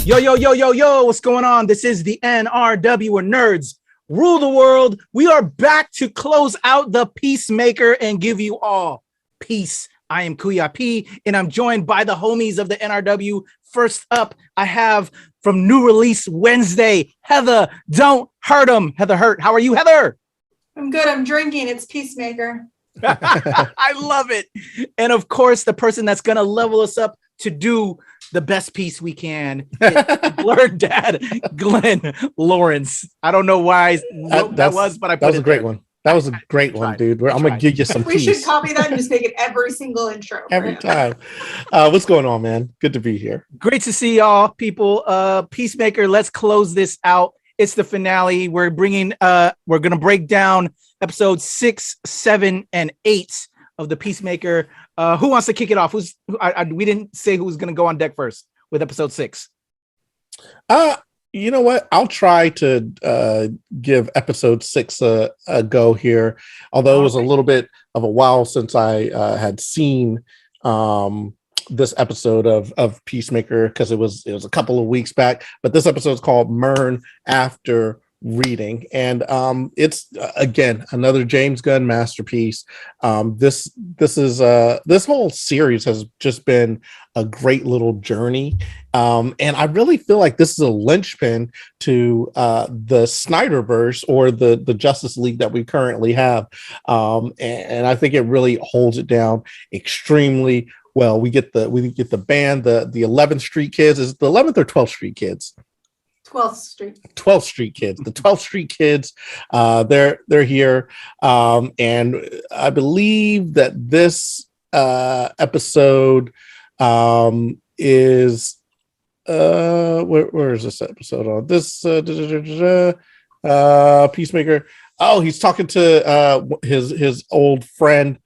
Yo, yo, yo, yo, yo, what's going on? This is the NRW, where nerds rule the world. We are back to close out the Peacemaker and give you all peace. I am Kuya P, and I'm joined by the homies of the NRW. First up, I have from New Release Wednesday, Heather Don't Hurt 'em. Heather Hurt, how are you, Heather? I'm good. I'm drinking. It's Peacemaker. I love it. And of course, the person that's going to level us up to do the best piece we can, Blur Dad, Glenn Lawrence. I don't know why that was, but I put that was it a great there. one. That was a great one, dude. I'm gonna give you some We peace. should copy that and just make it every single intro. Every time. What's going on, man? Good to be here. Great to see y'all, people. Peacemaker, let's close this out. It's the finale. We're gonna break down episodes 6, 7, and 8 of the Peacemaker. Who wants to kick it off? We didn't say who was gonna go on deck first with episode 6. You know what? I'll try to give episode 6 a go here. Although it was a little bit of a while since I had seen this episode of Peacemaker, because it was a couple of weeks back. But this episode is called Myrn After Reading, and it's again another James Gunn masterpiece. This whole series has just been a great little journey, and I really feel like this is a linchpin to the Snyderverse, or the Justice League that we currently have, and I think it really holds it down extremely well. We get the band, the 11th Street Kids. Is it the 11th or 12th Street Kids? 12th Street. 12th Street Kids. The 12th Street Kids. They're here, and I believe that this episode is where is this episode on? This Peacemaker. Oh, he's talking to his old friend.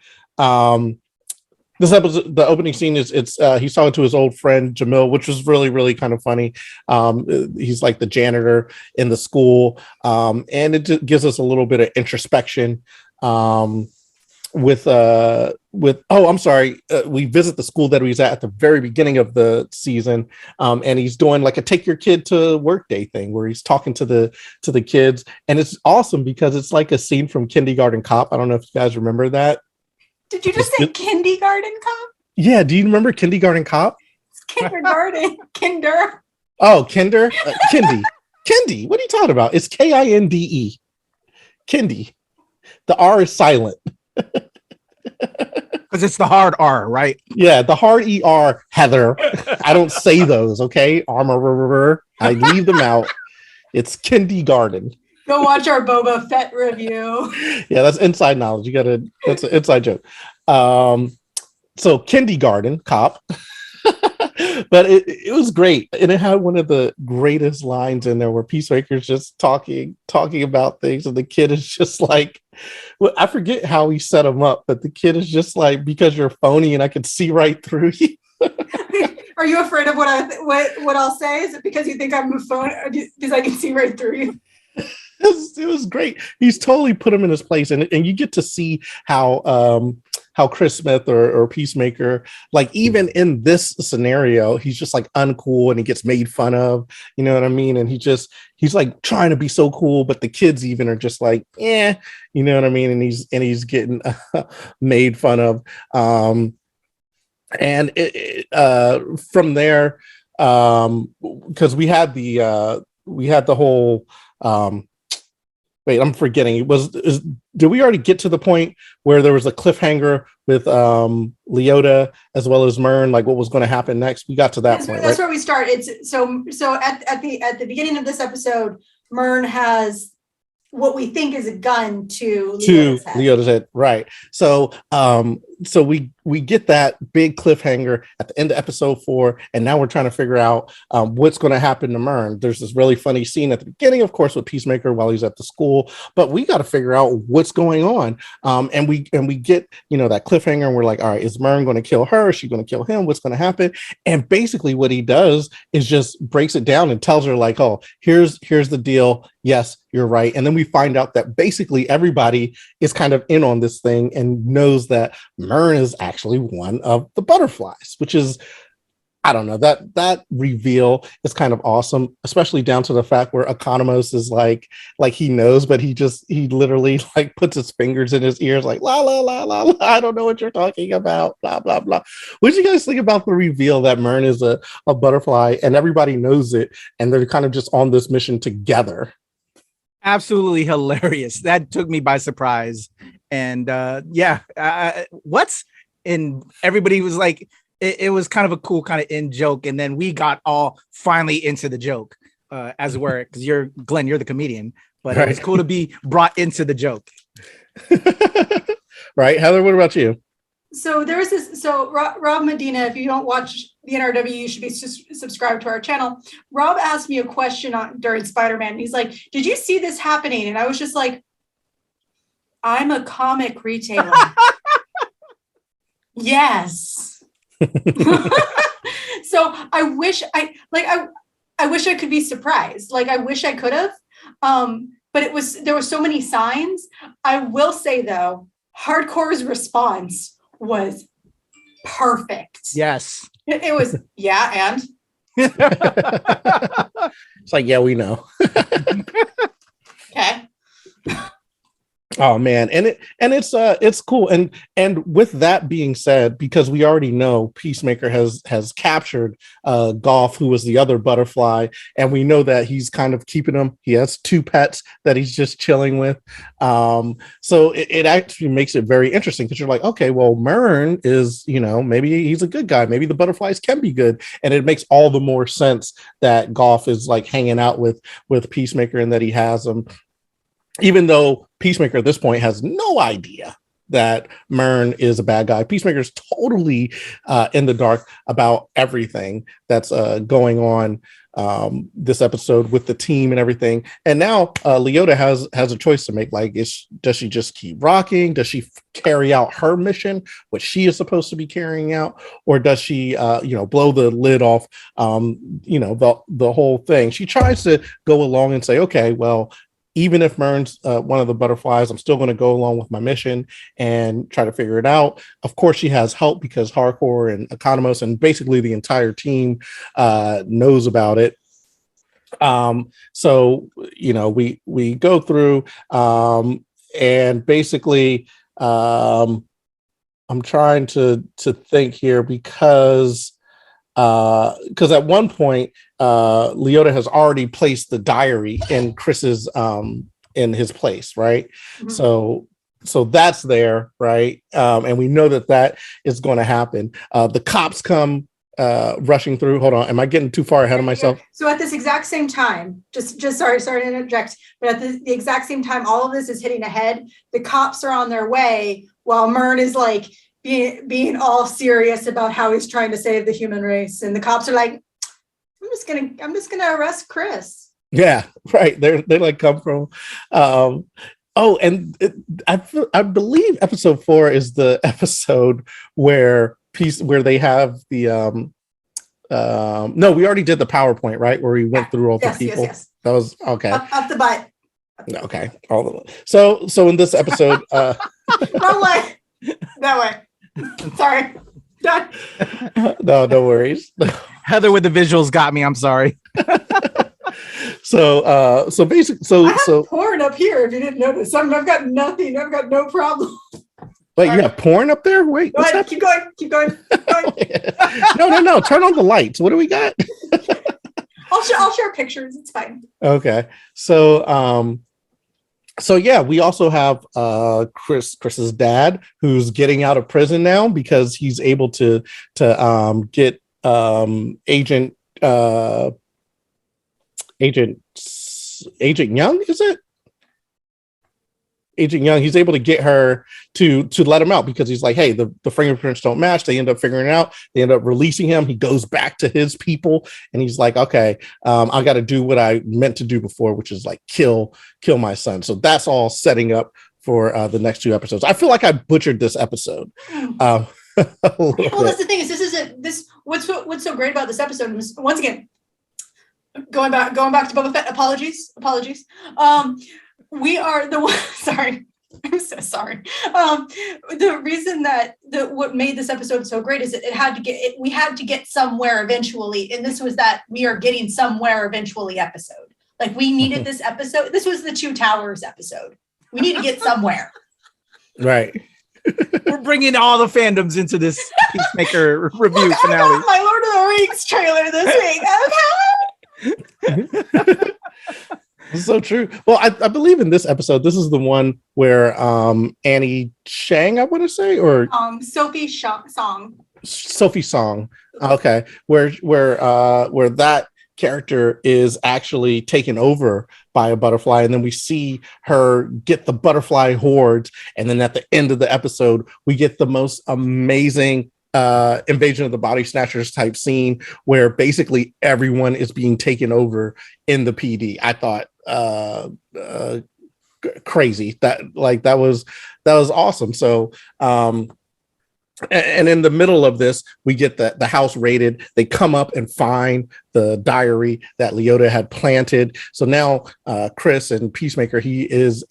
This episode, the opening scene is he's talking to his old friend Jamil, which was really, really kind of funny. He's like the janitor in the school, and it gives us a little bit of introspection. We visit the school that he's at the very beginning of the season, and he's doing like a take your kid to work day thing where he's talking to the kids, and it's awesome because it's like a scene from Kindergarten Cop. I don't know if you guys remember that. Did you just say Kindergarten Cop? Yeah, do you remember Kindergarten Cop? It's kindergarten. Kinder. Oh, Kinder? Kindy. Kindy. What are you talking about? It's Kinde. Kindy. The R is silent. Because it's the hard R, right? Yeah, the hard ER, Heather. I don't say those, okay? Armor. I leave them out. It's kindergarten. Go watch our Boba Fett review. Yeah, that's inside knowledge. That's an inside joke. So Kindergarten Cop. But it was great. And it had one of the greatest lines in there where Peacemaker's just talking about things, and the kid is just like, well, I forget how he set him up, but the kid is just like, because you're phony and I can see right through you. Are you afraid of what I'll say? Is it because you think I'm a phone? Because I can see right through you? It was great. He's totally put him in his place, and you get to see how Chris Smith or Peacemaker, like even in this scenario, he's just like uncool and he gets made fun of, you know what I mean? And he's like trying to be so cool, but the kids even are just like, you know what I mean? And he's getting made fun of. And from there, because we had the whole wait, I'm forgetting. Did we already get to the point where there was a cliffhanger with Leota as well as Myrn, like what was going to happen next? We got to that point. That's where we start. It's so at the beginning of this episode, Myrn has what we think is a gun to Leota's head. Right. So we get that big cliffhanger at the end of episode 4, and now we're trying to figure out what's going to happen to Myrn. There's this really funny scene at the beginning, of course, with Peacemaker while he's at the school, but we got to figure out what's going on. And we get, that cliffhanger, and we're like, all right, is Myrn going to kill her? Is she going to kill him? What's going to happen? And basically what he does is just breaks it down and tells her like, oh, here's the deal. Yes, you're right. And then we find out that basically everybody is kind of in on this thing and knows that Myrn is actually one of the butterflies, which is I don't know, that reveal is kind of awesome, especially down to the fact where Economos is like he knows, but he literally like puts his fingers in his ears like la la la la la. I don't know what you're talking about. Blah blah blah. What do you guys think about the reveal that Myrn is a butterfly and everybody knows it, and they're kind of just on this mission together? Absolutely hilarious. That took me by surprise. And what's and everybody was like. It was kind of a cool kind of in joke, and then we got all finally into the joke, as it were, because you're the comedian, but right. It was cool to be brought into the joke. Right, Heather, what about you? So there was this. So Rob Medina, if you don't watch the NRW, you should be subscribed to our channel. Rob asked me a question during Spider-Man. He's like, "Did you see this happening?" And I was just like, "I'm a comic retailer." Yes. So I wish I could be surprised. Like I wish I could have. But there were so many signs. I will say though, Hardcore's response was perfect. Yes. It was, yeah, and it's like, yeah, we know. Okay. Oh man, and it's cool, and with that being said, because we already know Peacemaker has captured Goff, who was the other butterfly, and we know that he's kind of keeping him. He has 2 pets that he's just chilling with. So it actually makes it very interesting because you're like, okay, well, Myrn is, maybe he's a good guy. Maybe the butterflies can be good, and it makes all the more sense that Goff is like hanging out with Peacemaker and that he has them. Even though Peacemaker at this point has no idea that Myrn is a bad guy. Peacemaker's totally in the dark about everything that's going on this episode with the team and everything. And now Leota has a choice to make. Like, does she just keep rocking? Does she carry out her mission, what she is supposed to be carrying out? Or does she, blow the lid off, the whole thing? She tries to go along and say, okay, well, even if Myrn's one of the butterflies, I'm still going to go along with my mission and try to figure it out. Of course, she has help because Hardcore and Economos and basically the entire team knows about it. So, we go through and basically I'm trying to think here because at one point Leota has already placed the diary in Chris's in his place, right? Mm-hmm. So that's there, right? And we know that is going to happen. The cops come rushing through. Hold on, am I getting too far ahead of myself? So at this exact same time, just sorry to interject, but at the exact same time all of this is hitting ahead, the cops are on their way while Myrn is like being all serious about how he's trying to save the human race, and the cops are like, I'm just gonna arrest Chris. Yeah, right. They like come from I believe episode 4 is the episode where they have the no, we already did the PowerPoint, right, where we went through all the people. Yes. That was okay. Up the butt. Okay. So in this episode wrong way. That way. Sorry. Done. No worries. Heather with the visuals got me. I'm sorry. So basically, I have porn up here. If you didn't notice, I've got nothing. I've got no problem. Wait, you have porn up there? Wait, go ahead. Keep going. No. Turn on the lights. What do we got? I'll share pictures. It's fine. Okay. So yeah, we also have Chris's dad, who's getting out of prison now because he's able to get Agent Young, is it? Agent Young, he's able to get her to let him out because he's like, hey, the fingerprints don't match. They end up figuring it out. They end up releasing him. He goes back to his people and he's like, okay, I got to do what I meant to do before, which is like kill my son. So that's all setting up for the next 2 episodes. I feel like I butchered this episode. Well, that's the thing is what's so great about this episode is, once again, going back to Boba Fett, apologies. We are the one. Sorry, I'm so sorry. The reason that what made this episode so great is we had to get somewhere eventually, and this was that we are getting somewhere eventually episode. Like we needed this episode. This was the Two Towers episode. We need to get somewhere. Right. We're bringing all the fandoms into this Peacemaker review Look, finale. I got my Lord of the Rings trailer this week. Okay. This is so true. Well, I believe in this episode, this is the one where Annie Chang, I want to say, or Sophie Song. Sophie Song. Okay, where that character is actually taken over by a butterfly, and then we see her get the butterfly hordes, and then at the end of the episode, we get the most amazing Invasion of the Body Snatchers type scene where basically everyone is being taken over in the PD. I thought crazy that was awesome. So and in the middle of this, we get the house raided. They come up and find the diary that Leota had planted. So now Chris and Peacemaker, he's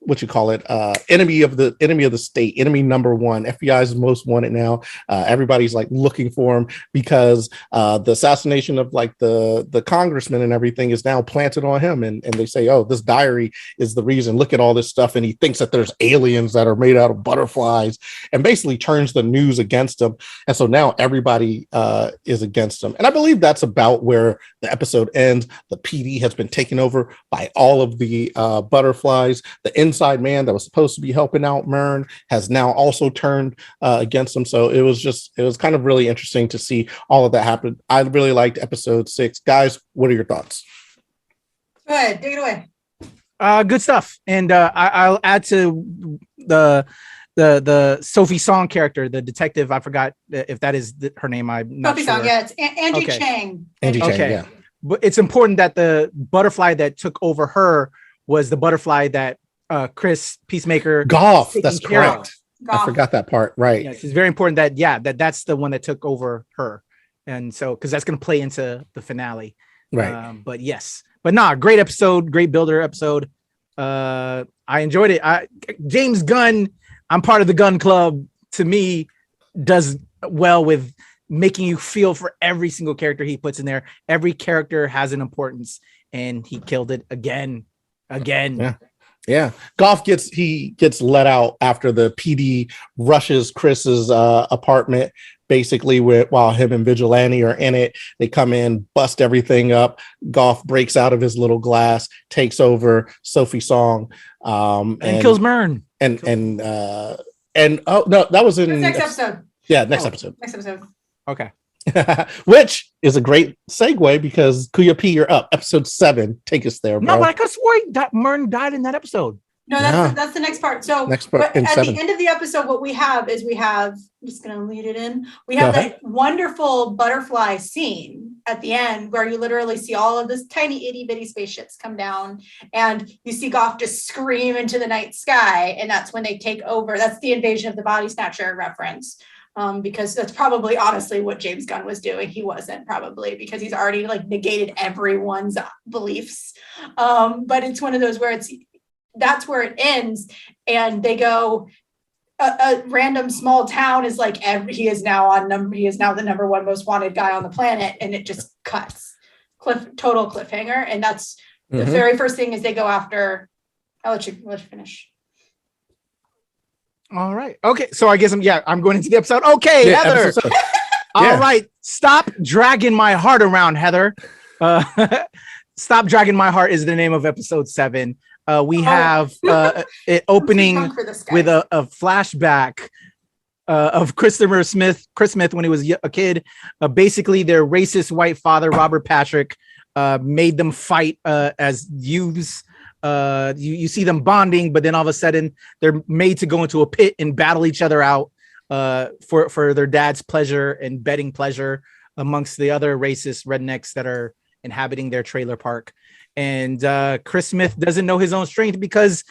what you call it, enemy of the state, enemy number one. FBI's most wanted now. Everybody's like looking for him because the assassination of like the congressman and everything is now planted on him, and they say, oh, this diary is the reason. Look at all this stuff, and he thinks that there's aliens that are made out of butterflies, and basically turns the news against him. And so now everybody is against him, and I believe that's about where the episode ends. The PD has been taken over by all of the butterflies. The inside man that was supposed to be helping out Myrn has now also turned against him. So it was kind of really interesting to see all of that happen. I really liked episode 6. Guys, what are your thoughts? Go ahead, take it away. Good stuff. And I'll add to the Sophie Song character, the detective. I forgot if that is her name. I'm not Sophie sure. Song, yeah, it's Angie Okay. Chang. Angie Okay. Chang, yeah. But it's important that the butterfly that took over her was the butterfly that Chris Peacemaker Golf, taking that's care of. correct. I forgot that part. Right. Yes, it's very important that's the one that took over her, and so because that's going to play into the finale. Right. But yes, great episode, great builder episode. I enjoyed it. James Gunn, I'm part of the Gunn Club. To me, does well with making you feel for every single character he puts in there. Every character has an importance, and he killed it again. Yeah. Golf gets let out after the PD rushes Chris's apartment, basically while him and Vigilante are in it. They come in, bust everything up. Golf breaks out of his little glass, takes over Sophie Song, and kills Myrn. And oh no, that was in Next episode. Yeah, next episode. Next episode. Okay. Which is a great segue because Kuya P, you're up. Episode 7. Take us there, bro. No, but I could have swore Myrn died in that episode. No, that's the next part. So next part in at 7. the end of the episode, what we have, I'm just going to lead it in. We have that wonderful butterfly scene at the end where you literally see all of this tiny itty bitty spaceships come down, and you see Goff just scream into the night sky. And that's when they take over. That's the Invasion of the Body Snatcher reference. Because that's probably honestly what James Gunn was doing. He wasn't, probably because he's already like negated everyone's beliefs. But it's one of those where that's where it ends, and they go a random small town is like he is now the number one most wanted guy on the planet, and it just cuts total cliffhanger. And that's the very first thing is they go after. I'll let you finish. All right. Okay. So I guess I'm going into the episode. Okay, yeah, Heather. All right. Stop dragging my heart around, Heather. Stop Dragging My Heart is the name of episode 7. We have it opening with a flashback of Chris Smith when he was a kid. Basically, their racist white father, Robert Patrick, made them fight as youths. You see them bonding, but then all of a sudden they're made to go into a pit and battle each other out for their dad's pleasure and betting pleasure amongst the other racist rednecks that are inhabiting their trailer park. And Chris Smith doesn't know his own strength because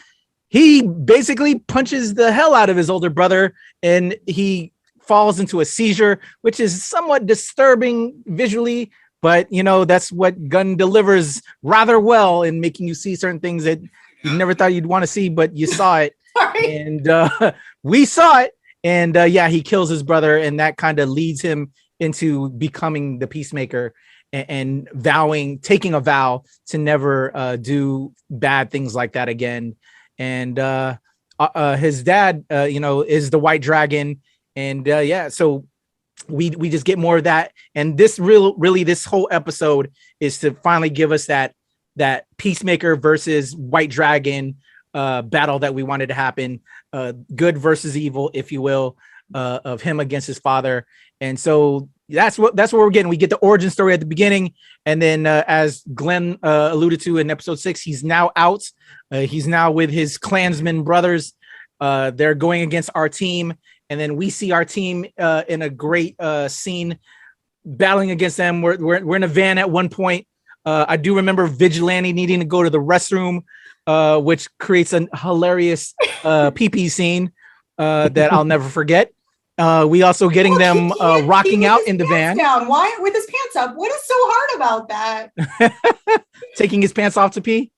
he basically punches the hell out of his older brother, and he falls into a seizure, which is somewhat disturbing visually. but you know, that's what Gunn delivers rather well in making you see certain things that you never thought you'd want to see, but you saw it. And we saw it. And yeah, he kills his brother, and that kind of leads him into becoming the Peacemaker and taking a vow to never do bad things like that again. And his dad, you know, is the White Dragon. And yeah, so we just get more of that. And this really this whole episode is to finally give us that Peacemaker versus White Dragon battle that we wanted to happen, good versus evil, if you will, of him against his father. And so that's what we're getting. We get the origin story at the beginning, and then as Glenn alluded to in episode 6, he's now out. He's now with his Klansmen brothers. They're going against our team, and then we see our team in a great scene battling against them. We're in a van at one point. I do remember Vigilante needing to go to the restroom, which creates a hilarious pee-pee scene that I'll never forget. We also getting them rocking out in the van. Down. Why with his pants up? What is so hard about that? Taking his pants off to pee.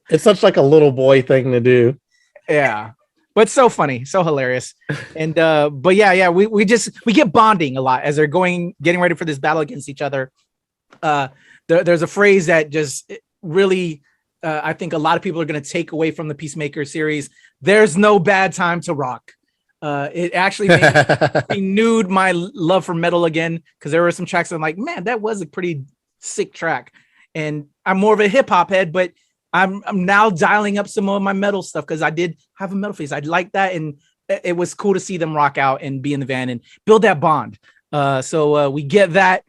It's such like a little boy thing to do. Yeah, but so funny, so hilarious. And but yeah, we get bonding a lot as they're getting ready for this battle against each other. There's a phrase that just really I think a lot of people are going to take away from the Peacemaker series. There's no bad time to rock. It actually renewed my love for metal again, because there were some tracks I'm like, man, that was a pretty sick track. And I'm more of a hip hop head, but I'm now dialing up some of my metal stuff because I did have a metal phase. I like that, and it was cool to see them rock out and be in the van and build that bond. So we get that,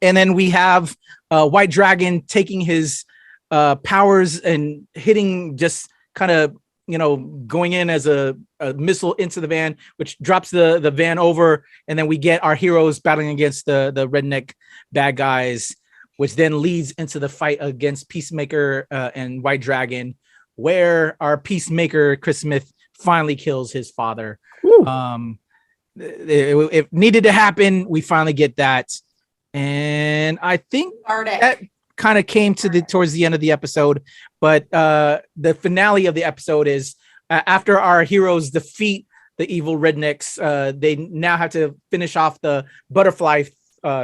and then we have White Dragon taking his powers and hitting, just kind of, you know, going in as a missile into the van, which drops the van over, and then we get our heroes battling against the redneck bad guys, which then leads into the fight against Peacemaker and White Dragon, where our Peacemaker Chris Smith finally kills his father. It needed to happen. We finally get that, and I think that kind of came towards the end of the episode. But the finale of the episode is after our heroes defeat the evil rednecks, they now have to finish off the butterfly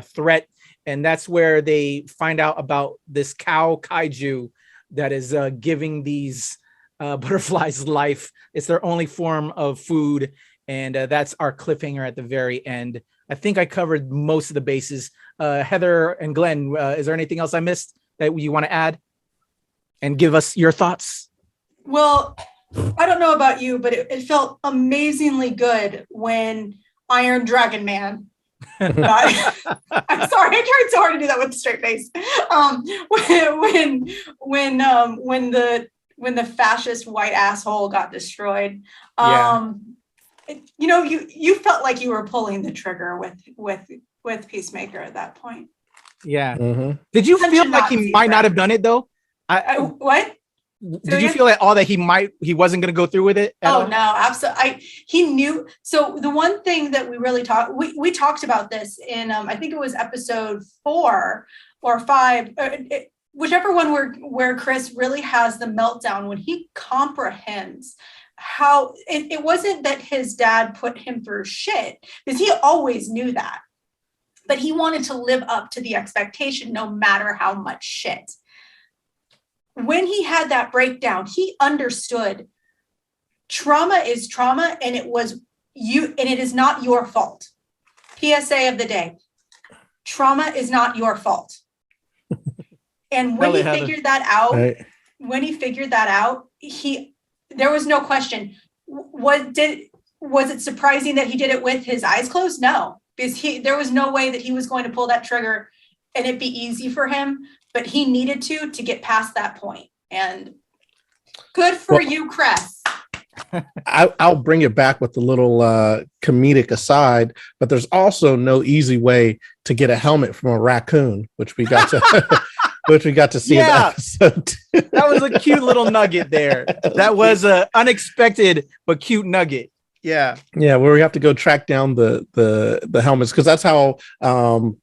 threat. And that's where they find out about this cow kaiju that is giving these butterflies life. It's their only form of food. And that's our cliffhanger at the very end. I think I covered most of the bases. Heather and Glenn, is there anything else I missed that you want to add and give us your thoughts? Well, I don't know about you, but it felt amazingly good when Iron Dragon Man I'm sorry, I tried so hard to do that with a straight face. When the fascist white asshole got destroyed, you know, you felt like you were pulling the trigger with Peacemaker at that point. Yeah. Mm-hmm. Did you feel like he might not have done it though? What? Did you feel at all that he wasn't going to go through with it? Oh, no, absolutely. He knew. So the one thing that we really we talked about this in, I think it was episode 4 or 5, whichever one where Chris really has the meltdown when he comprehends how it wasn't that his dad put him through shit, because he always knew that, but he wanted to live up to the expectation no matter how much shit. When he had that breakdown, he understood trauma is trauma, and it is not your fault. PSA of the day: trauma is not your fault. And when he figured that out, there was no question. Was it surprising that he did it with his eyes closed? No, because there was no way that he was going to pull that trigger and it'd be easy for him. But he needed to get past that point. And good for you, Chris. I'll bring it back with a little comedic aside, but there's also no easy way to get a helmet from a raccoon, which we got to see in the episode. That was a cute little nugget there. That was an unexpected but cute nugget. Yeah. Yeah, where we have to go track down the helmets, because that's how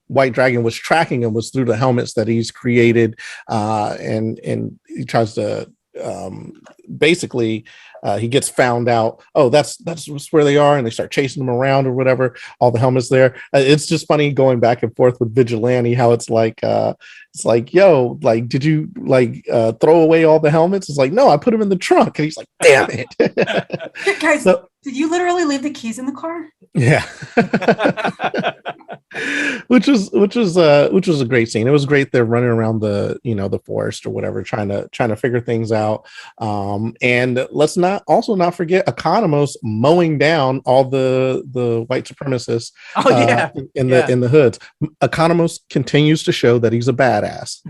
White Dragon was tracking him, was through the helmets that he's created, and he tries to basically he gets found out. Oh, that's where they are, and they start chasing him around or whatever. All the helmets there. It's just funny going back and forth with Vigilante, how it's like, yo, like, did you like throw away all the helmets? It's like, no, I put them in the trunk, and he's like, damn it. Guys, So, did you literally leave the keys in the car? yeah. which was a great scene. It was great. They're running around the forest or whatever, trying to figure things out. And let's not forget Economos mowing down all the white supremacists. Oh yeah. In the hoods. Economos continues to show that he's a badass.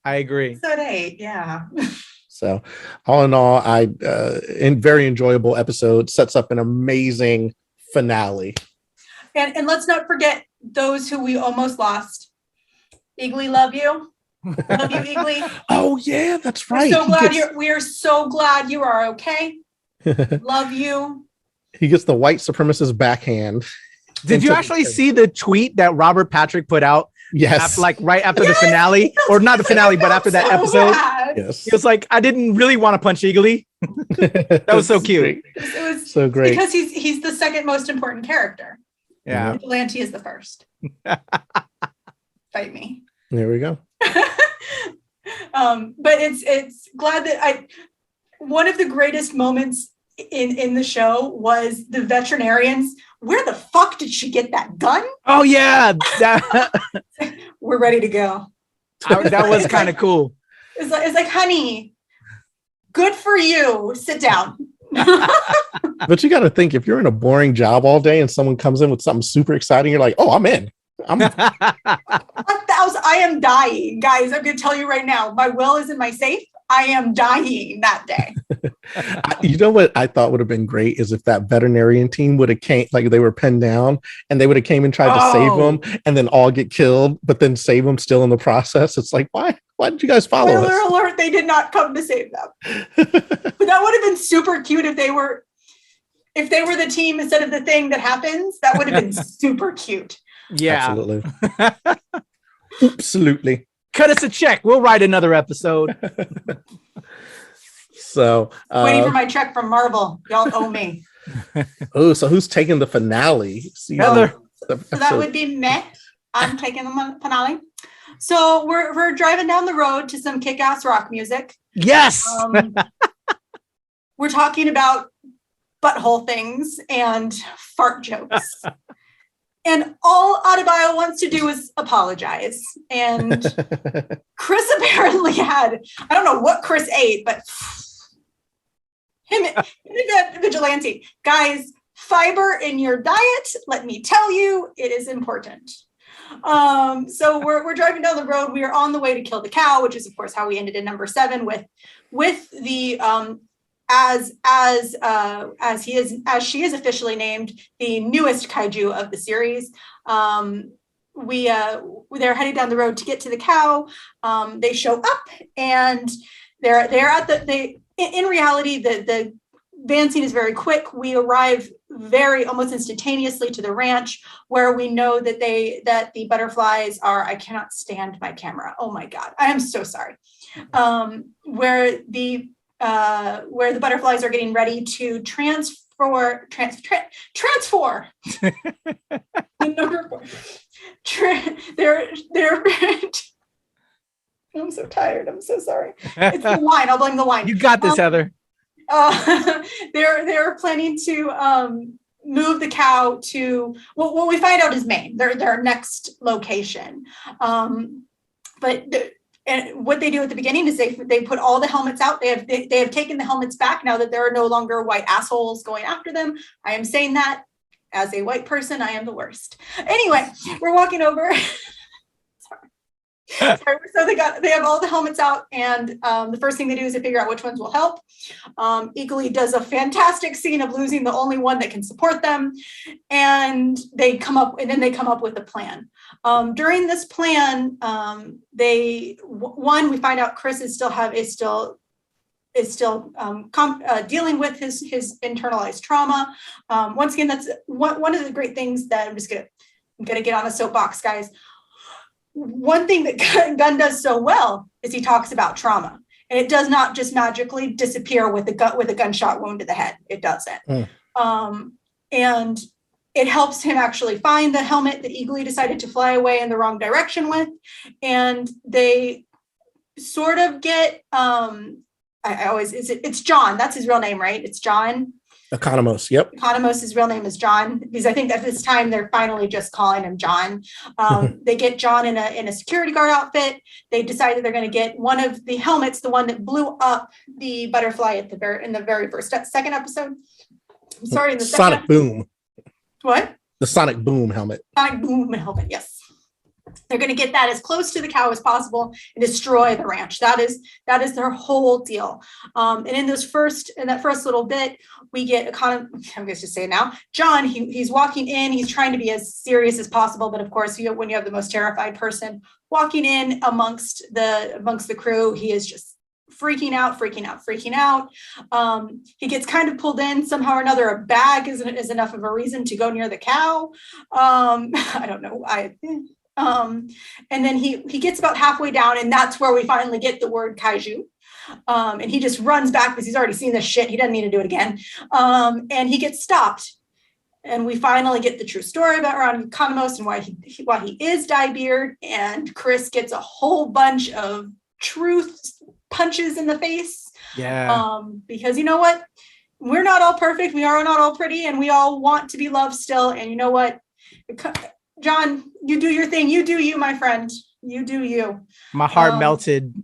I agree. Episode 8, yeah. So all in all, very enjoyable episode, sets up an amazing finale. And let's not forget those who we almost lost. Eagly, love you. Love you, Eagly. Oh yeah, that's right. We are so glad you are okay. Love you. He gets the white supremacist backhand. Did you actually see the tweet that Robert Patrick put out? Yes. Right after the finale, or not the finale, but after that episode. Bad. Yes. He was like, I didn't really want to punch Eagly. That was so cute. It was so great. Because he's the second most important character. Yeah. Vigilante is the first. Fight me. There we go. But it's glad that one of the greatest moments in the show was the veterinarians. Where the fuck did she get that gun? Oh yeah, We're ready to go. That was kind of cool. It's like, honey, good for you. Sit down. But you got to think, if you're in a boring job all day and someone comes in with something super exciting, you're like, oh, I'm in. I am dying, guys. I'm going to tell you right now. My will is in my safe. I am dying that day. You know what I thought would have been great is if that veterinarian team would have came, like they were pinned down, and they would have came and tried to save them, and then all get killed, but then save them still in the process. It's like, why did you guys follow us? Spoiler alert, they did not come to save them. But that would have been super cute if they were the team instead of the thing that happens. That would have been super cute. Yeah. Absolutely. Absolutely. Cut us a check. We'll write another episode. So waiting for my check from Marvel. Y'all owe me. Oh, so who's taking the finale? Heather. So that would be me. I'm taking the finale. So we're driving down the road to some kick-ass rock music. Yes. We're talking about butthole things and fart jokes. And all Adebayo wants to do is apologize. And Chris apparently had, I don't know what Chris ate, but him and Vigilante. Guys, fiber in your diet, let me tell you, it is important. So we're driving down the road. We are on the way to kill the cow, which is of course how we ended in number 7 with the as she is officially named, the newest kaiju of the series. They're heading down the road to get to the cow. They show up and they're at in reality the van scene is very quick. We arrive almost instantaneously to the ranch, where we know that the butterflies are, I cannot stand my camera. Oh my God, I am so sorry. Where the butterflies are getting ready to transfer. Number 4. They're I'm so tired. I'm so sorry. It's the wine. I'll blame the wine. You got this, Heather. They're planning to move the cow to what we find out is Maine, their next location. And what they do at the beginning is they put all the helmets out. They have taken the helmets back now that there are no longer white assholes going after them. I am saying that as a white person, I am the worst. Anyway, we're walking over. Sorry. So they have all the helmets out, and the first thing they do is they figure out which ones will help. Equally does a fantastic scene of losing the only one that can support them, and they come up with a plan. During this plan, we find out Chris is still dealing with his internalized trauma. Once again, that's one of the great things that I'm gonna get on a soapbox, guys. One thing that Gunn does so well is he talks about trauma, and it does not just magically disappear with a gunshot wound to the head. It doesn't. And it helps him actually find the helmet that Eagly decided to fly away in the wrong direction with, and they sort of get it's John. That's his real name, right? It's John. Economos. Yep. Economos, his real name is John, because I think at this time they're finally just calling him John. They get John in a security guard outfit. They decided they're going to get one of the helmets, the one that blew up the butterfly in the very first second episode. I'm sorry, in the Sonic Boom. What? The Sonic Boom helmet. Sonic Boom helmet. Yes. They're going to get that as close to the cow as possible and destroy the ranch. That is their whole deal. And in that first little bit, we get I'm going to just say it now. John, he's walking in. He's trying to be as serious as possible, but of course, when you have the most terrified person walking in amongst the crew, he is just freaking out. He gets kind of pulled in somehow or another. A bag is enough of a reason to go near the cow. I don't know. And then he gets about halfway down, and that's where we finally get the word kaiju. And he just runs back because he's already seen this shit. He doesn't need to do it again. And he gets stopped. And we finally get the true story about Ron Economos and why he is Diebeard. And Chris gets a whole bunch of truth punches in the face. Yeah. Because you know what? We're not all perfect. We are not all pretty, and we all want to be loved still. And you know what? John, you do your thing. You do you, my friend. You do you. My heart melted.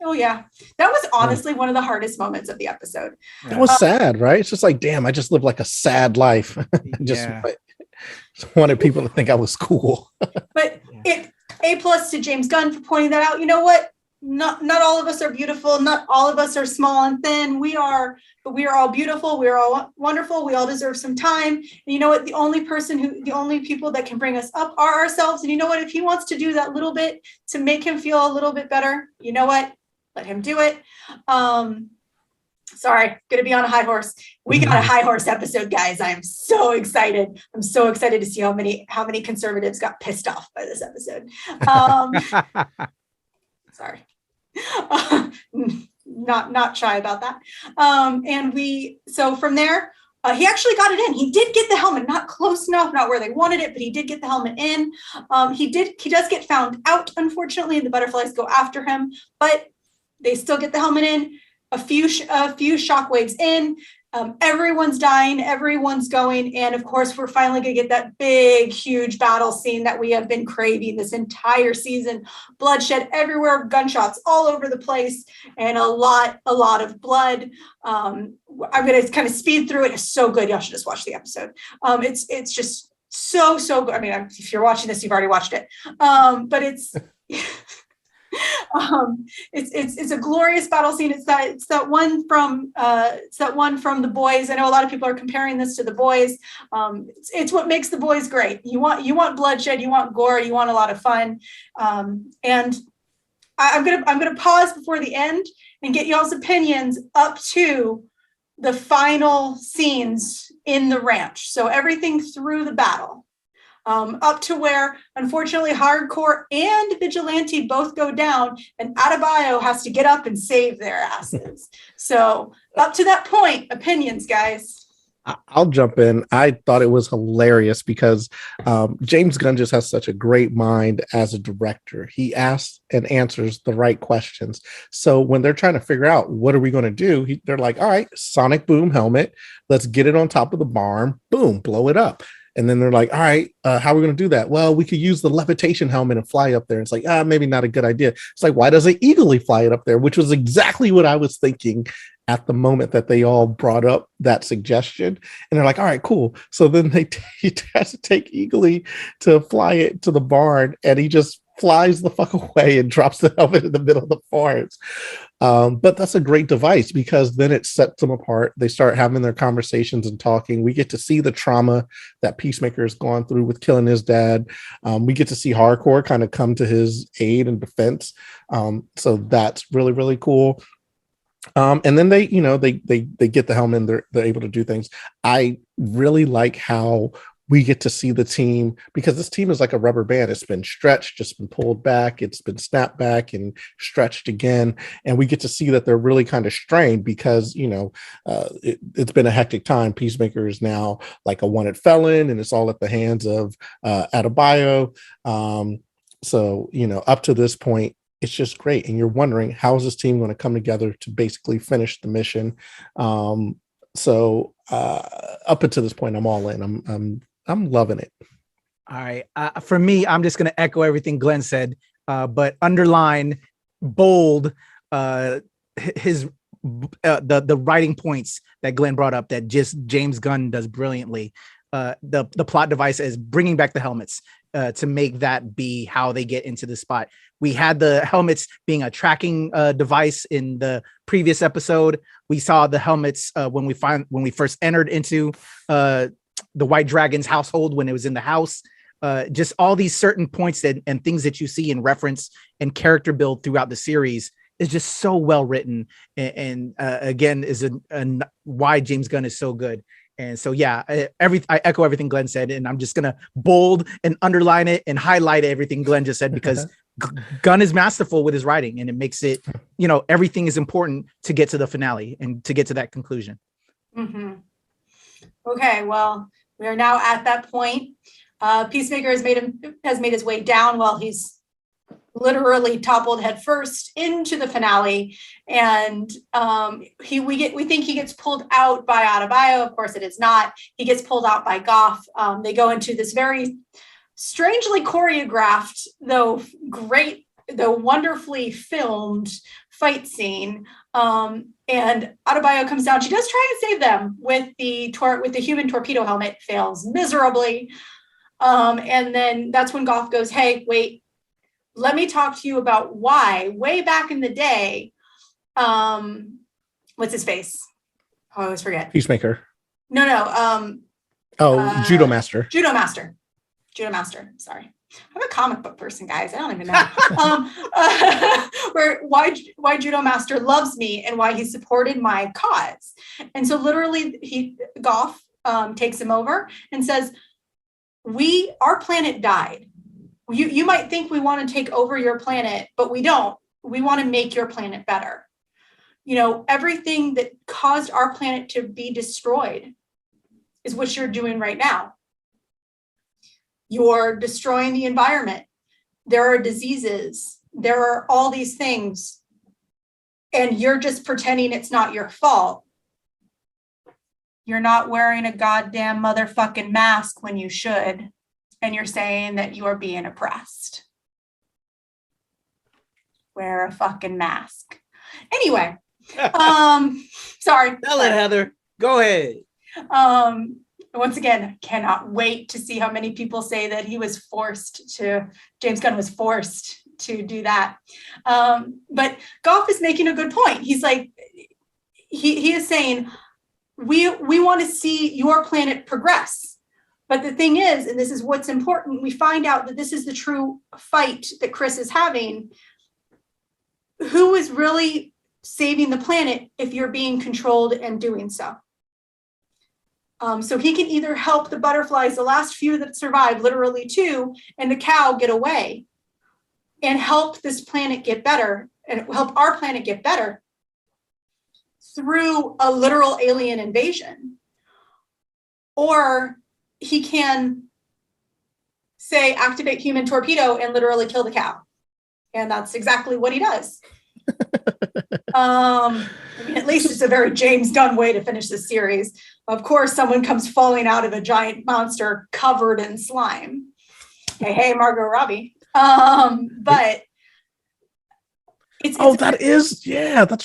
Oh, yeah. That was honestly one of the hardest moments of the episode. It was sad, right? It's just like, damn, I just lived like a sad life. just wanted people to think I was cool. But A+ to James Gunn for pointing that out. You know what? Not all of us are beautiful. Not all of us are small and thin. We are all beautiful. We are all wonderful. We all deserve some time. And you know what? The only people that can bring us up are ourselves. And you know what? If he wants to do that little bit to make him feel a little bit better, you know what? Let him do it. Sorry, gonna be on a high horse. We got a high horse episode, guys. I'm so excited. I'm so excited to see how many conservatives got pissed off by this episode. Sorry. Not shy about that. So from there, he actually got it in. He did get the helmet, not close enough, not where they wanted it, but he did get the helmet in. He does get found out, unfortunately, and the butterflies go after him, but they still get the helmet in. A few shockwaves in. Everyone's dying, everyone's going, and of course we're finally gonna get that big, huge battle scene that we have been craving this entire season. Bloodshed everywhere, gunshots all over the place, and a lot of blood. I'm gonna kind of speed through it. It's so good. Y'all should just watch the episode. It's just so good. I mean, if you're watching this, you've already watched it. But it's it's a glorious battle scene. It's that one from The Boys. I know a lot of people are comparing this to The Boys. It's what makes The Boys great. You want bloodshed, you want gore, you want a lot of fun. And I'm gonna pause before the end and get y'all's opinions up to the final scenes in the ranch. So everything through the battle. Up to where, unfortunately, Hardcore and Vigilante both go down, and Adebayo has to get up and save their asses. So up to that point, opinions, guys. I'll jump in. I thought it was hilarious because James Gunn just has such a great mind as a director. He asks and answers the right questions. So when they're trying to figure out what are we going to do, they're like, all right, Sonic Boom helmet. Let's get it on top of the barn. Boom, blow it up. And then they're like, all right, how are we going to do that? Well, we could use the levitation helmet and fly up there. It's like, maybe not a good idea. It's like, why doesn't Eagly fly it up there? Which was exactly what I was thinking at the moment that they all brought up that suggestion. And they're like, all right, cool. So then he has to take Eagly to fly it to the barn, and he just flies the fuck away and drops the helmet in the middle of the forest. But that's a great device because then it sets them apart. They start having their conversations and talking. We get to see the trauma that Peacemaker has gone through with killing his dad. We get to see Hardcore kind of come to his aid and defense. So that's really, really cool. And then they, they get the helmet and they're able to do things. I really like how we get to see the team, because this team is like a rubber band. It's been stretched, just been pulled back, it's been snapped back and stretched again. And we get to see that they're really kind of strained because, it's been a hectic time. Peacemaker is now like a wanted felon, and it's all at the hands of Adebayo. So, up to this point, it's just great. And you're wondering, how is this team going to come together to basically finish the mission? So up until this point, I'm all in. I'm loving it. All right. For me, I'm just going to echo everything Glenn said, but underline, bold, his the writing points that Glenn brought up that just James Gunn does brilliantly. The plot device is bringing back the helmets to make that be how they get into the spot. We had the helmets being a tracking device in the previous episode. We saw the helmets when we first entered into the White Dragon's household, when it was in the house. Just all these certain points and things that you see in reference and character build throughout the series is just so well written, and again is why James Gunn is so good. And so, yeah, I echo everything Glenn said, and I'm just gonna bold and underline it and highlight everything Glenn just said, because Gunn is masterful with his writing, and it makes it, everything is important to get to the finale and to get to that conclusion. Mm-hmm. Okay, well, we are now at that point. Peacemaker has made his way down while he's literally toppled headfirst into the finale, and we think he gets pulled out by Adebayo. Of course, it is not. He gets pulled out by Goff. They go into this very strangely choreographed, though wonderfully filmed fight scene. And Adebayo comes down. She does try and save them with the human torpedo helmet, fails miserably. And then that's when Goff goes, "Hey, wait, let me talk to you about why way back in the day." What's his face? Oh, I always forget. Peacemaker. No. Judo Master. Judo Master. Sorry. I'm a comic book person, guys. I don't even know. Why Judo Master loves me and why he supported my cause. And so literally Goff takes him over and says, our planet died. You might think we want to take over your planet, but we don't. We want to make your planet better. Everything that caused our planet to be destroyed is what you're doing right now. You're destroying the environment. There are diseases. There are all these things. And you're just pretending it's not your fault. You're not wearing a goddamn motherfucking mask when you should. And you're saying that you're being oppressed. Wear a fucking mask. Anyway, sorry. Tell it, Heather. Go ahead. Once again, I cannot wait to see how many people say that James Gunn was forced to do that. But Goff is making a good point. He's like, he is saying, we want to see your planet progress. But the thing is, and this is what's important, we find out that this is the true fight that Chris is having. Who is really saving the planet if you're being controlled and doing so? So he can either help the butterflies, the last few that survived, literally 2, and the cow get away, and help this planet get better, and help our planet get better through a literal alien invasion. Or he can say, activate human torpedo and literally kill the cow. And that's exactly what he does. At least it's a very James Gunn way to finish this series. Of course, someone comes falling out of a giant monster covered in slime. Hey, Margot Robbie. But that's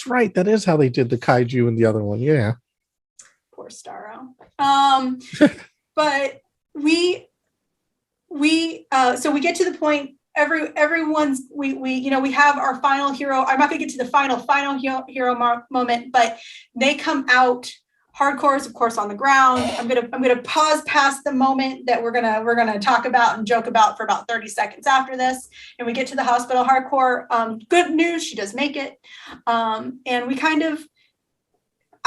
right. That is how they did the kaiju in the other one. Yeah. Poor Starro. But so we get to the point. Everyone's we have our final hero. I'm not going to get to the final hero moment, but they come out Hardcore is of course on the ground. I'm gonna pause past the moment that we're gonna talk about and joke about for about 30 seconds after this. And we get to the hospital. Hardcore, good news, she does make it. And we kind of,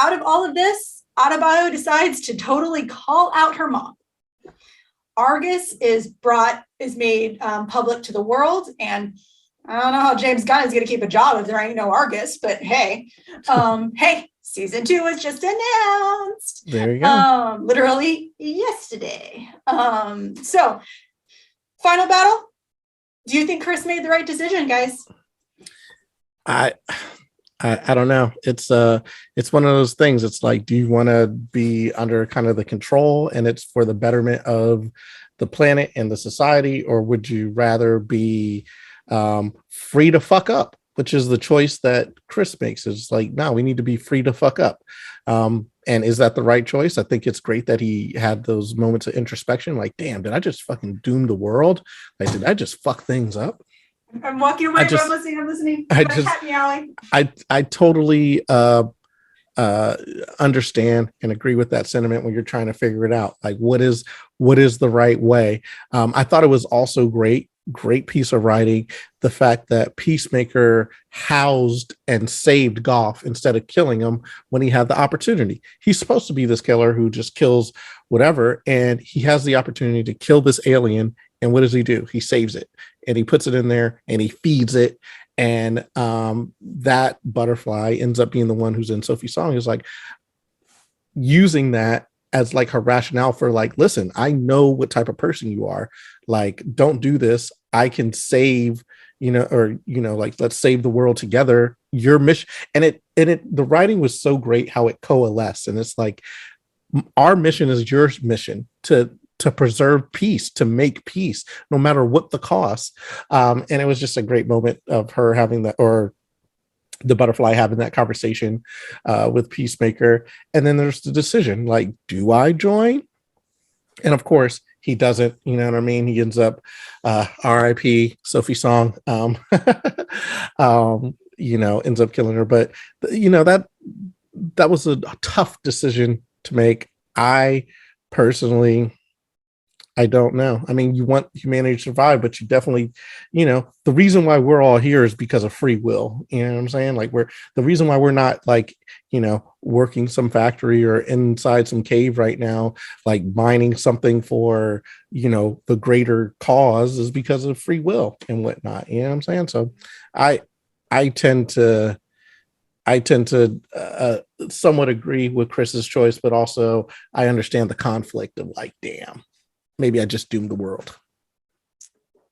out of all of this, Adebayo decides to totally call out her mom. Argus is made public to the world, and I don't know how James Gunn is going to keep a job if there ain't no Argus, but hey, season 2 was just announced. There you go. Literally yesterday. So final battle. Do you think Chris made the right decision, guys? I don't know. It's one of those things. It's like, do you want to be under kind of the control and it's for the betterment of the planet and the society, or would you rather be free to fuck up, which is the choice that Chris makes? It's like, no, we need to be free to fuck up. And is that the right choice? I think it's great that he had those moments of introspection. Like, damn, did I just fucking doom the world? Like, did I just fuck things up? I'm walking away, but I'm listening. I totally understand and agree with that sentiment when you're trying to figure it out. Like, what is the right way? I thought it was also great piece of writing, the fact that Peacemaker housed and saved Goff instead of killing him when he had the opportunity. He's supposed to be this killer who just kills whatever, and he has the opportunity to kill this alien, and what does he do? He saves it, and he puts it in there, and he feeds it, and that butterfly ends up being the one who's in Sophie's song. Is like using that as like her rationale for like, listen, I know what type of person you are. Like, don't do this. I can save, like, let's save the world together. Your mission. And the writing was so great how it coalesced. And it's like, our mission is your mission to preserve peace, to make peace, no matter what the cost. And it was just a great moment of her having that, or the butterfly having that conversation with Peacemaker. And then there's the decision, like, do I join? And of course he doesn't, you know what I mean? He ends up RIP Sophie Song, ends up killing her. But that was a tough decision to make. I personally, I don't know. I mean, you want humanity to survive, but you definitely, the reason why we're all here is because of free will. You know what I'm saying? Like, the reason why we're not like, working some factory or inside some cave right now, like mining something for, the greater cause, is because of free will and whatnot. You know what I'm saying? So I tend to somewhat agree with Chris's choice, but also I understand the conflict of like, damn, maybe I just doomed the world.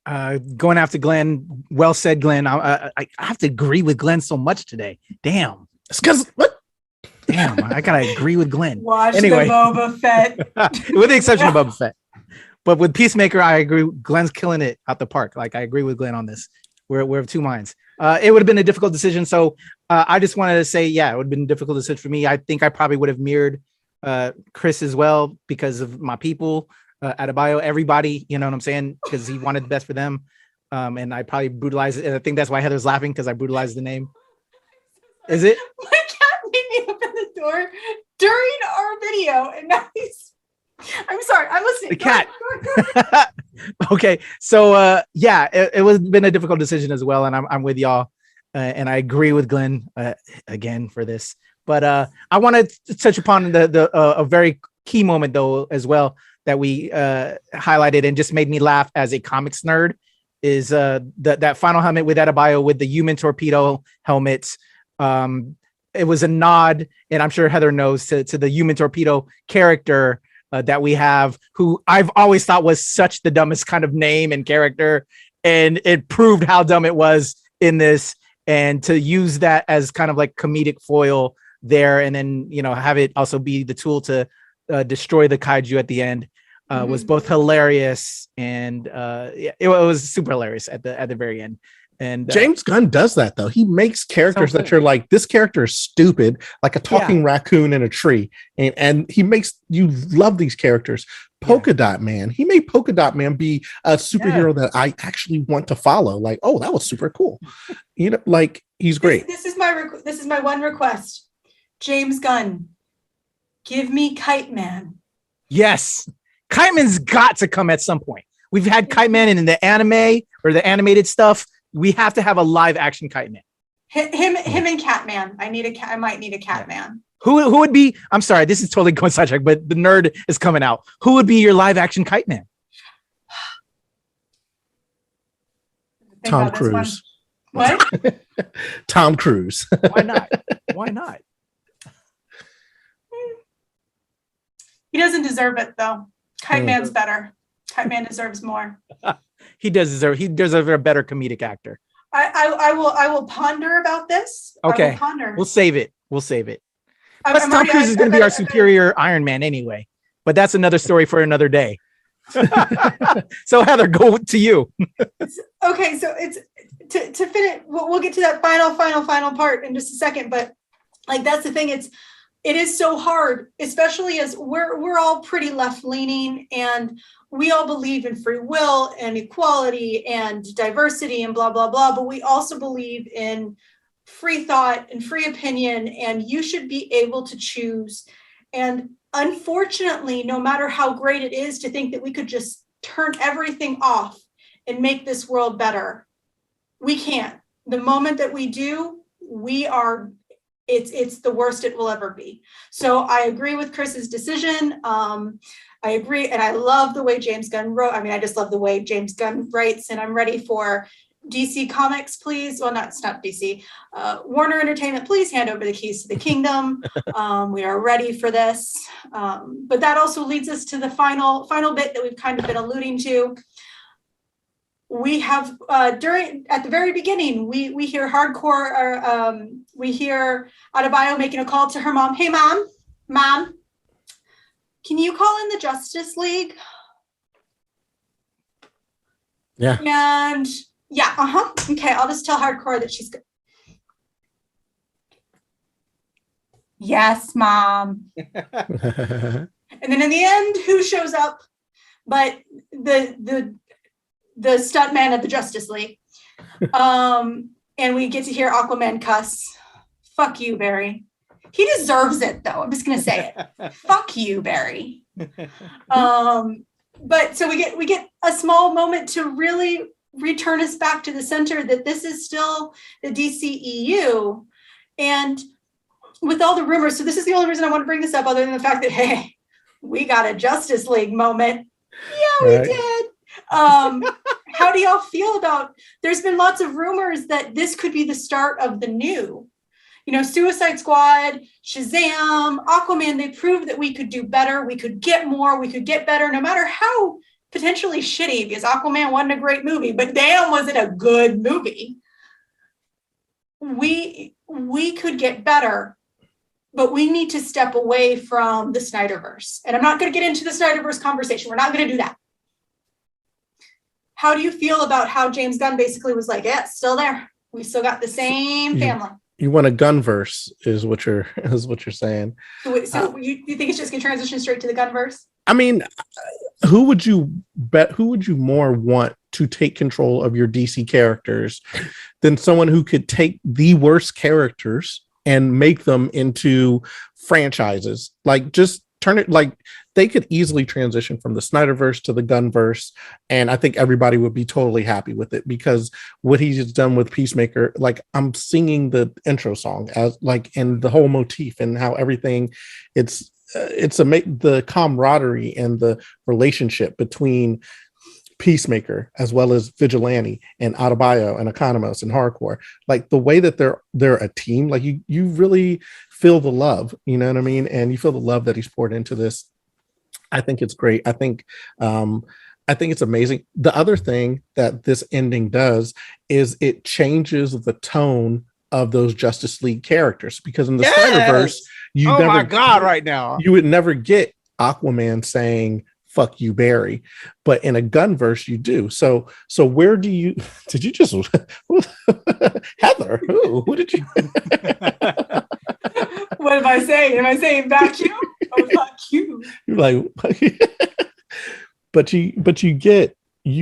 Going after Glenn. Well said, Glenn. I have to agree with Glenn so much today. Damn. It's because what? Damn, I gotta agree with Glenn. Watch anyway. the Boba Fett. With the exception of Boba Fett. But with Peacemaker, I agree. Glenn's killing it out the park. Like, I agree with Glenn on this. We're of two minds. It would have been a difficult decision. So I just wanted to say, yeah, it would have been a difficult decision for me. I think I probably would have mirrored Chris as well because of my people, Adebayo, everybody, you know what I'm saying? Because he wanted the best for them. And I probably brutalized it. And I think that's why Heather's laughing, because I brutalized the name. Is it? My cat made me open the door during our video, and now I'm sorry, I'm listening. The cat. Go ahead. Okay, so yeah, it was been a difficult decision as well, and I'm with y'all, and I agree with Glenn again for this. But I want to touch upon the a very key moment though as well that we highlighted and just made me laugh as a comics nerd is that final helmet with Adebayo with the human torpedo helmet. It was a nod, and I'm sure Heather knows, to the human torpedo character that we have, who I've always thought was such the dumbest kind of name and character, and it proved how dumb it was in this. And to use that as kind of like comedic foil there, and then have it also be the tool to destroy the kaiju at the end was both hilarious and it was super hilarious at the very end. And James Gunn does that though. He makes characters that you're like, this character is stupid, like a talking raccoon in a tree, and he makes you love these characters. Polka Dot Man. He made Polka Dot Man be a superhero that I actually want to follow. Like, oh, that was super cool. Like, he's great. This is my one request. James Gunn, Give me Kite Man. Yes. Kite Man's got to come at some point. We've had Kite Man in the anime or the animated stuff. We have to have a live action Kite Man. Him and Catman. I might need a Catman. Who would be, I'm sorry, this is totally going sidetrack, but the nerd is coming out. Who would be your live action Kite Man? Tom Cruise. What? Tom Cruise. Why not? Why not? He doesn't deserve it though. Kite Man's better. Kite Man deserves more. He deserves a better comedic actor. I will ponder about this. Okay. We'll save it. Plus, Tom Cruise is going to be our superior Iron Man anyway, but that's another story for another day. So Heather, go to you. Okay, so it's to finish. We'll get to that final part in just a second, but like that's the thing. It is so hard, especially as we're all pretty left leaning and we all believe in free will and equality and diversity and blah, blah, blah. But we also believe in free thought and free opinion, and you should be able to choose. And unfortunately, no matter how great it is to think that we could just turn everything off and make this world better, we can't. The moment that we do, it's the worst it will ever be. So I agree with Chris's decision. I agree. And I love the way James Gunn wrote. I mean, I just love the way James Gunn writes, and I'm ready for DC Comics, please. Well, it's not DC. Warner Entertainment, please hand over the keys to the kingdom. We are ready for this. But that also leads us to the final bit that we've kind of been alluding to. We have at the very beginning, we hear hardcore, we hear Adebayo making a call to her mom. Hey, mom, can you call in the Justice League? Yeah. And yeah, okay, I'll just tell hardcore that she's good. Yes, mom. And then in the end, who shows up but the stuntman of the Justice League? And we get to hear Aquaman cuss. Fuck you, Barry. He deserves it, though. I'm just gonna say it. Fuck you, Barry. But so we get a small moment to really return us back to the center that this is still the DCEU. And with all the rumors, so this is the only reason I want to bring this up, other than the fact that, hey, we got a Justice League moment. Yeah, we did. How do y'all feel about, there's been lots of rumors that this could be the start of the new, Suicide Squad, Shazam, Aquaman. They proved that we could do better. We could get more. We could get better, no matter how potentially shitty, because Aquaman wasn't a great movie, but damn, was it a good movie. We could get better, but we need to step away from the Snyderverse. And I'm not going to get into the Snyderverse conversation. We're not going to do that. How do you feel about how James Gunn basically was like, yeah, it's still there. We still got the same family. You want a Gunverse is what you're saying. So you think it's just going to transition straight to the Gunverse? I mean, who would you more want to take control of your DC characters than someone who could take the worst characters and make them into franchises? Like, just turn it, like, they could easily transition from the Snyderverse to the Gunverse, and I think everybody would be totally happy with it, because what he's done with Peacemaker, like, I'm singing the intro song as like, and the whole motif and how everything, it's the camaraderie and the relationship between Peacemaker as well as Vigilante and Adebayo and Economos and Hardcore, like the way that they're a team, like you really feel the love, you know what I mean? And you feel the love that he's poured into this. I think it's great. I think it's amazing. The other thing that this ending does is it changes the tone of those Justice League characters, because in the Snyderverse, my God, right now, you would never get Aquaman saying "fuck you, Barry," but in a Gunverse, you do. So where did you just Heather? Who did you? What am I saying? Am I saying vacuum? Oh, fuck you. You're like, but you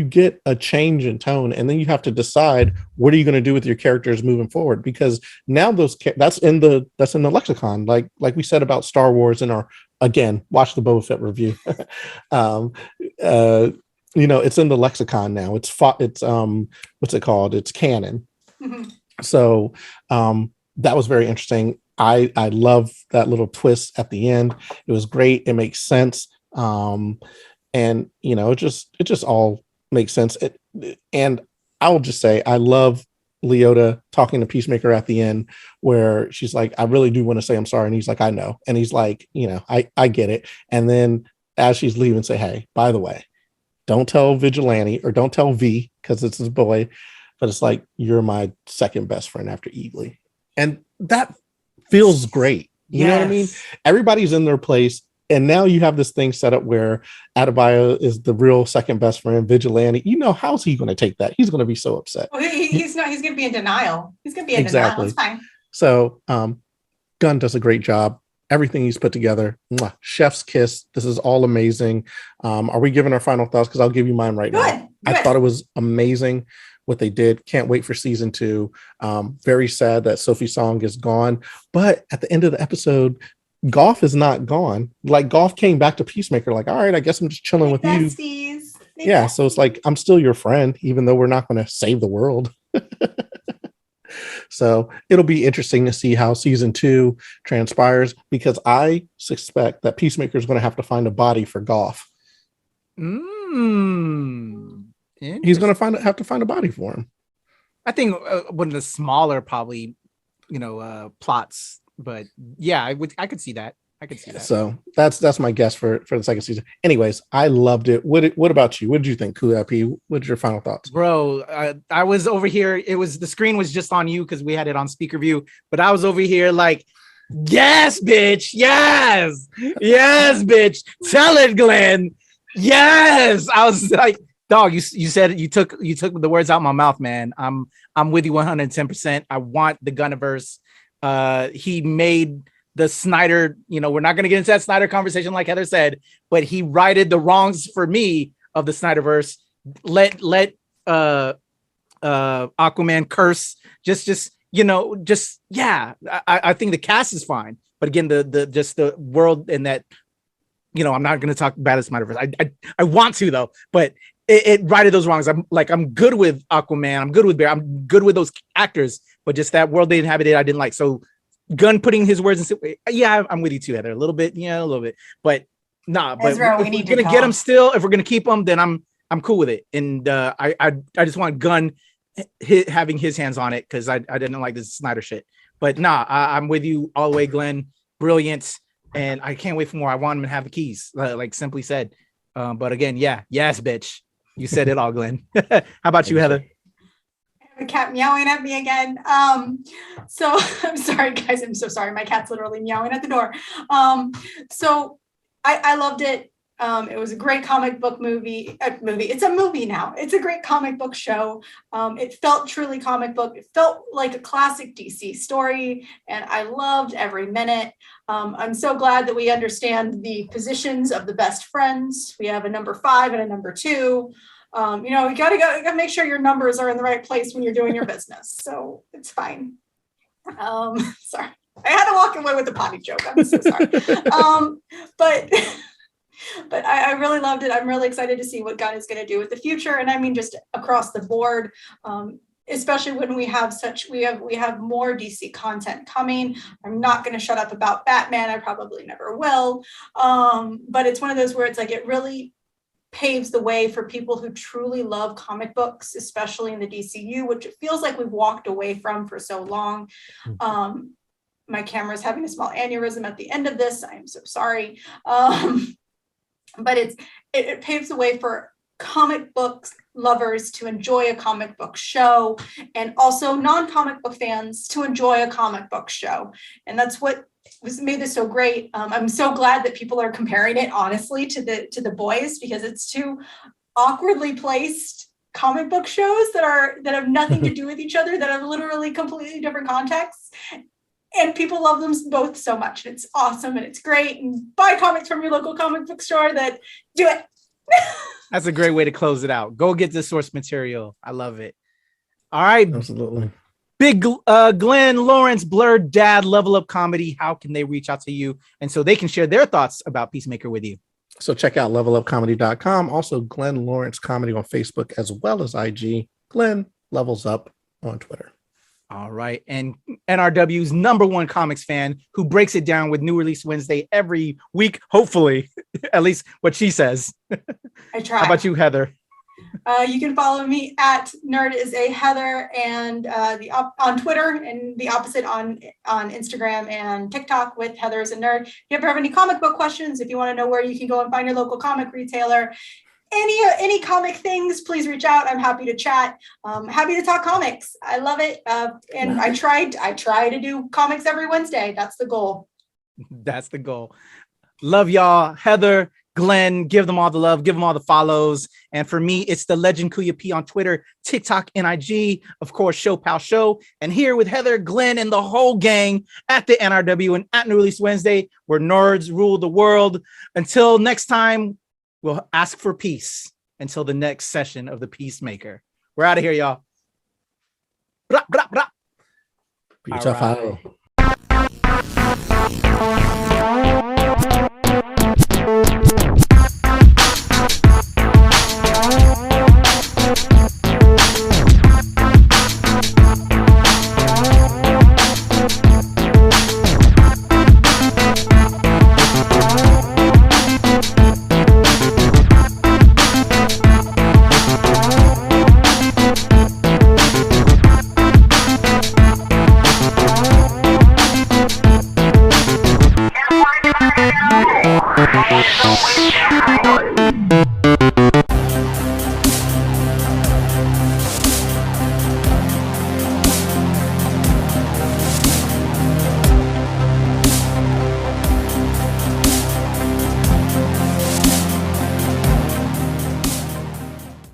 get a change in tone, and then you have to decide what are you going to do with your characters moving forward, because now that's in the lexicon, like we said about Star Wars in our again, watch the Boba Fett review. um, it's in the lexicon now. It's what's it called? It's canon. Mhm. So that was very interesting. I love that little twist at the end. It was great. It makes sense. And it just all makes sense. And I'll just say I love Leota talking to Peacemaker at the end, where she's like, I really do want to say I'm sorry. And he's like, I know. And he's like, I get it. And then as she's leaving, say, hey, by the way, don't tell Vigilante or don't tell V, because it's his boy, but it's like, you're my second best friend after Eagly. And that feels great. You know what I mean? Everybody's in their place. And now you have this thing set up where Adebayo is the real second best friend, Vigilante. How's he going to take that? He's going to be so upset. Well, he's not. He's going to be in denial. He's going to be in denial. It's fine. So Gunn does a great job. Everything he's put together. Chef's kiss. This is all amazing. Are we giving our final thoughts? Because I'll give you mine right now. I thought it was amazing what they did. Can't wait for season 2. Very sad that Sophie Song is gone. But at the end of the episode, Goff is not gone. Like, Goff came back to Peacemaker, like, all right, I guess I'm just chilling with you. Yeah, so it's like, I'm still your friend, even though we're not going to save the world. So it'll be interesting to see how season 2 transpires, because I suspect that Peacemaker is going to have to find a body for Goff. He's going to have to find a body for him. I think one of the smaller, probably, plots. But yeah, I could see that. So that's my guess for the second season. Anyways, I loved it. What about you? What did you think, Kuya? What's your final thoughts? Bro, I was over here. The screen was just on you because we had it on speaker view, but I was over here like, yes, bitch. Yes, bitch. Tell it, Glenn. Yes. I was like, dog, you said you took the words out of my mouth, man. I'm with you 110%. I want the Gunniverse. He made the Snyder, we're not going to get into that Snyder conversation like Heather said, but he righted the wrongs for me of the Snyderverse. Let Aquaman curse. I think the cast is fine, but again, the world and that, I'm not going to talk bad at Snyderverse. I want to though, but it righted those wrongs. I'm good with Aquaman. I'm good with Bear. I'm good with those actors, but just that world they inhabited, I didn't like. So Gunn putting his words in, I'm with you too, Heather. A little bit, but nah. But Ezra, if we're gonna get him still, if we're gonna keep him, then I'm cool with it. And I just want Gunn having his hands on it, because I didn't like this Snyder shit. But nah, I'm with you all the way, Glenn. Brilliant, and I can't wait for more. I want him to have the keys, like Simply said. But again, yes, bitch. You said it all, Glenn. How about you, Heather? The cat meowing at me again. So I'm sorry, guys. I'm so sorry. My cat's literally meowing at the door. So I loved it. It was a great comic book movie. It's a movie now. It's a great comic book show. It felt truly comic book. It felt like a classic DC story, and I loved every minute. I'm so glad that we understand the positions of the best friends. We have a number 5 and a number 2. You gotta make sure your numbers are in the right place when you're doing your business. So it's fine. Sorry, I had to walk away with a potty joke. I'm so sorry. But I really loved it. I'm really excited to see what Gunn is going to do with the future. And I mean, just across the board, especially when we have more DC content coming. I'm not going to shut up about Batman. I probably never will. But it's one of those where it's like, it really paves the way for people who truly love comic books, especially in the DCU, which it feels like we've walked away from for so long. My camera is having a small aneurysm at the end of this. I'm so sorry. But it paves the way for comic books lovers to enjoy a comic book show, and also non-comic book fans to enjoy a comic book show. And that's what made this so great. I'm so glad that people are comparing it, honestly, to the Boys, because it's two awkwardly placed comic book shows that have nothing to do with each other, that have literally completely different contexts. And people love them both so much. And it's awesome and it's great. And buy comics from your local comic book store. That do it. That's a great way to close it out. Go get the source material. I love it. All right. Absolutely. Big Glenn, Lawrence, Blurred Dad, Level Up Comedy. How can they reach out to you and so they can share their thoughts about Peacemaker with you? So check out levelupcomedy.com. Also, Glenn Lawrence Comedy on Facebook as well as IG. Glenn Levels Up on Twitter. All right. And NRW's #1 comics fan who breaks it down with New Release Wednesday every week, hopefully, at least what she says. I try. How about you, Heather? You can follow me at NerdIsAHeather and on Twitter, and the opposite on Instagram and TikTok with Heather is a Nerd. If you ever have any comic book questions, if you want to know where you can go and find your local comic retailer, any comic things, please reach out. I'm happy to chat. Happy to talk comics. I love it. And I try to do comics every Wednesday. That's the goal. That's the goal. Love y'all. Heather, Glenn, give them all the love, give them all the follows. And for me, it's the Legend Kuya P on Twitter, TikTok, and IG. Of course, Show Pal Show. And here with Heather, Glenn, and the whole gang at the NRW and at New Release Wednesday, where nerds rule the world. Until next time, we'll ask for peace until the next session of the Peacemaker. We're out of here, y'all. Blah, blah, blah. Beautiful. S01 EP06-08.